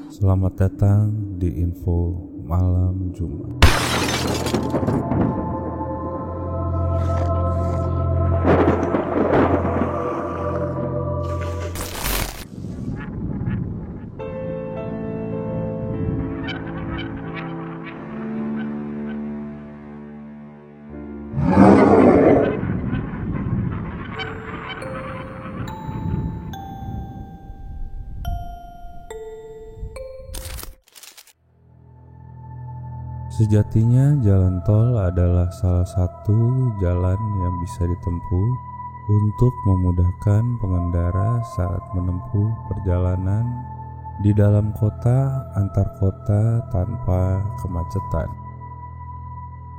Selamat datang di Info Malam Jumat. Sejatinya jalan tol adalah salah satu jalan yang bisa ditempuh untuk memudahkan pengendara saat menempuh perjalanan di dalam kota antar kota tanpa kemacetan.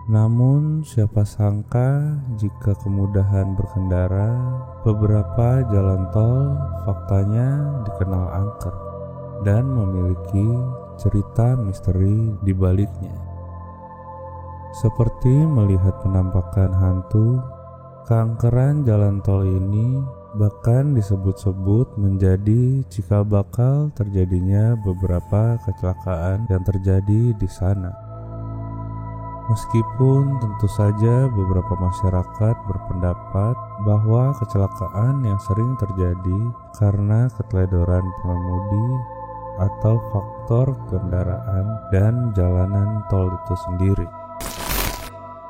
Namun siapa sangka jika kemudahan berkendara, beberapa jalan tol faktanya dikenal angker dan memiliki cerita misteri di baliknya. Seperti melihat penampakan hantu, keangkeran jalan tol ini bahkan disebut-sebut menjadi cikal bakal terjadinya beberapa kecelakaan yang terjadi di sana. Meskipun tentu saja beberapa masyarakat berpendapat bahwa kecelakaan yang sering terjadi karena keteledoran pengemudi atau faktor kendaraan dan jalanan tol itu sendiri.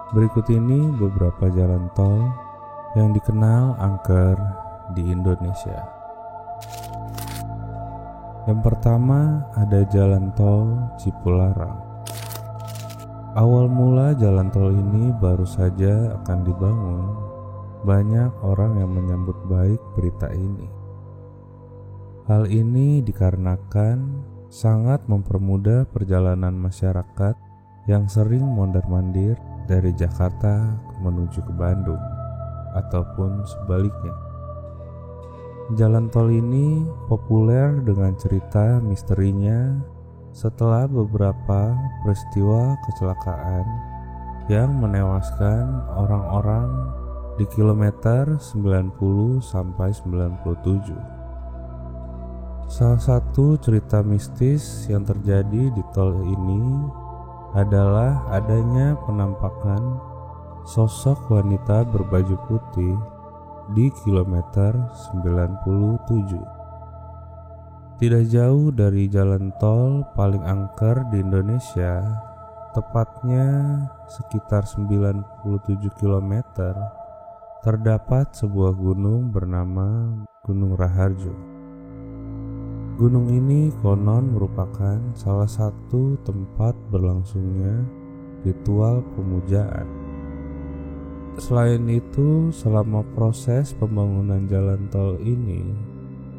Berikut ini beberapa jalan tol yang dikenal angker di Indonesia. Yang pertama ada jalan tol Cipularang. Awal mula jalan tol ini baru saja akan dibangun. Banyak orang yang menyambut baik berita ini. Hal ini dikarenakan sangat mempermudah perjalanan masyarakat yang sering mondar-mandir dari Jakarta menuju ke Bandung ataupun sebaliknya. Jalan tol ini populer dengan cerita misterinya setelah beberapa peristiwa kecelakaan yang menewaskan orang-orang di kilometer 90 sampai 97. Salah satu cerita mistis yang terjadi di tol ini adalah adanya penampakan sosok wanita berbaju putih di kilometer 97. Tidak jauh dari jalan tol paling angker di Indonesia, tepatnya sekitar 97 km, terdapat sebuah gunung bernama Gunung Raharjo. Gunung ini konon merupakan salah satu tempat berlangsungnya ritual pemujaan. Selain itu, selama proses pembangunan jalan tol ini,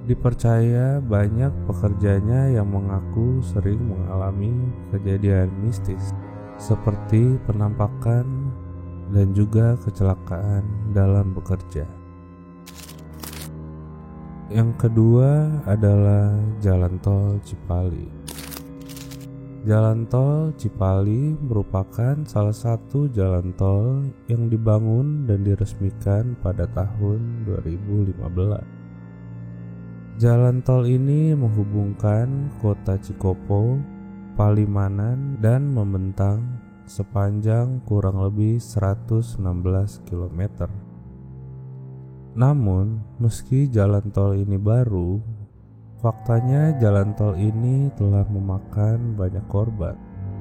dipercaya banyak pekerjanya yang mengaku sering mengalami kejadian mistis, seperti penampakan dan juga kecelakaan dalam bekerja. Yang kedua adalah jalan tol Cipali. Jalan tol Cipali merupakan salah satu jalan tol yang dibangun dan diresmikan pada tahun 2015. Jalan tol ini menghubungkan kota Cikopo, Palimanan, dan membentang sepanjang kurang lebih 116 km. Namun, meski jalan tol ini baru, faktanya jalan tol ini telah memakan banyak korban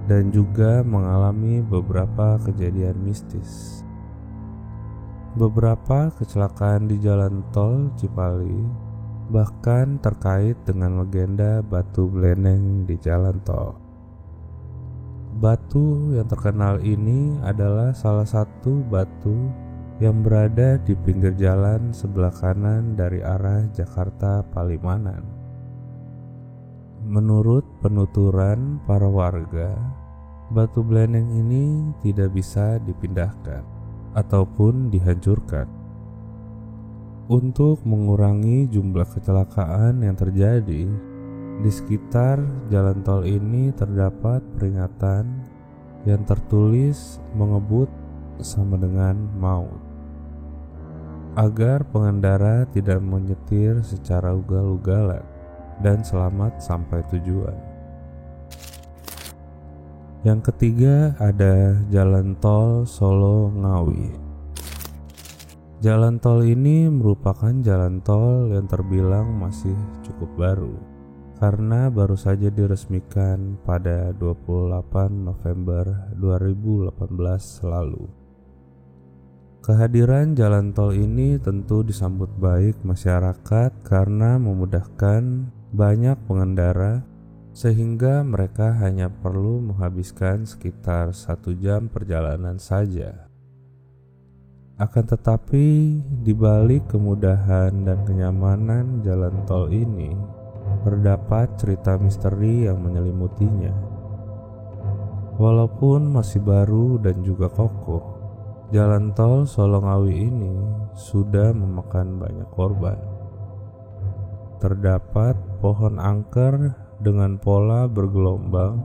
dan juga mengalami beberapa kejadian mistis. Beberapa kecelakaan di jalan tol Cipali bahkan terkait dengan legenda batu beleneng di jalan tol. Batu yang terkenal ini adalah salah satu batu yang berada di pinggir jalan sebelah kanan dari arah Jakarta Palimanan. Menurut penuturan para warga, batu beleneng ini tidak bisa dipindahkan ataupun dihancurkan. Untuk mengurangi jumlah kecelakaan yang terjadi, di sekitar jalan tol ini terdapat peringatan yang tertulis mengebut sama dengan maut, agar pengendara tidak menyetir secara ugal-ugalan dan selamat sampai tujuan. Yang ketiga ada Jalan Tol Solo Ngawi. Jalan tol ini merupakan jalan tol yang terbilang masih cukup baru karena baru saja diresmikan pada 28 November 2018 lalu. Kehadiran jalan tol ini tentu disambut baik masyarakat karena memudahkan banyak pengendara sehingga mereka hanya perlu menghabiskan sekitar 1 jam perjalanan saja. Akan tetapi, di balik kemudahan dan kenyamanan jalan tol ini, terdapat cerita misteri yang menyelimutinya. Walaupun masih baru dan juga kokoh, jalan tol Solo Ngawi ini sudah memakan banyak korban. Terdapat pohon angker dengan pola bergelombang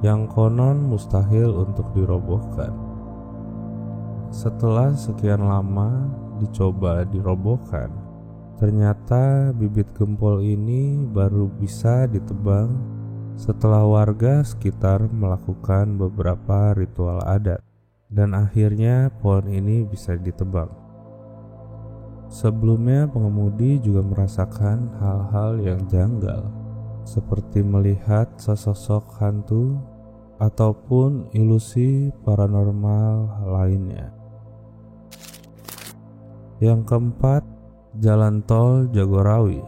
yang konon mustahil untuk dirobohkan. Setelah sekian lama dicoba dirobohkan, ternyata bibit gempol ini baru bisa ditebang setelah warga sekitar melakukan beberapa ritual adat, dan akhirnya pohon ini bisa ditebang. Sebelumnya pengemudi juga merasakan hal-hal yang janggal, seperti melihat sesosok hantu ataupun ilusi paranormal lainnya. Yang keempat, Jalan Tol Jagorawi.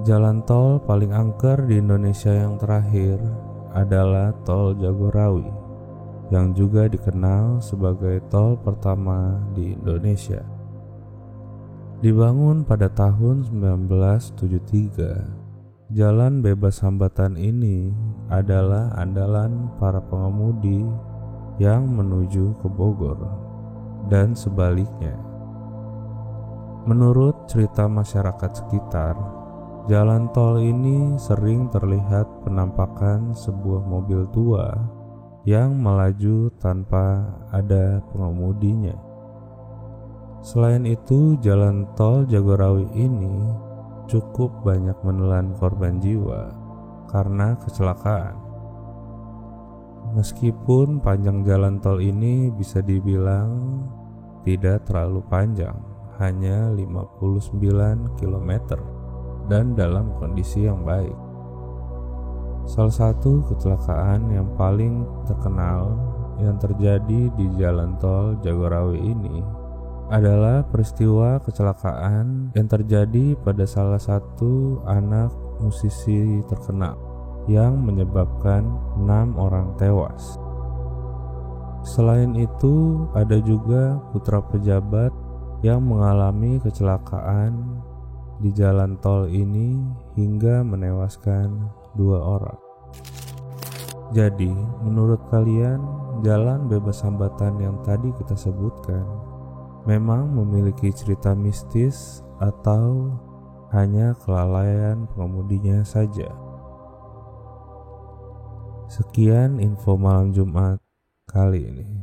Jalan tol paling angker di Indonesia yang terakhir adalah Tol Jagorawi, yang juga dikenal sebagai tol pertama di Indonesia. Dibangun pada tahun 1973, jalan bebas hambatan ini adalah andalan para pengemudi yang menuju ke Bogor dan sebaliknya. Menurut cerita masyarakat sekitar, jalan tol ini sering terlihat penampakan sebuah mobil tua yang melaju tanpa ada pengemudinya. Selain itu, jalan tol Jagorawi ini cukup banyak menelan korban jiwa karena kecelakaan. Meskipun panjang jalan tol ini bisa dibilang tidak terlalu panjang, hanya 59 km dan dalam kondisi yang baik. Salah satu kecelakaan yang paling terkenal yang terjadi di jalan tol Jagorawi ini adalah peristiwa kecelakaan yang terjadi pada salah satu anak musisi terkenal yang menyebabkan 6 orang tewas. Selain itu, ada juga putra pejabat yang mengalami kecelakaan di jalan tol ini hingga menewaskan 2 orang. Jadi, menurut kalian, jalan bebas hambatan yang tadi kita sebutkan memang memiliki cerita mistis atau hanya kelalaian pengemudinya saja? Sekian info malam Jumat kali ini.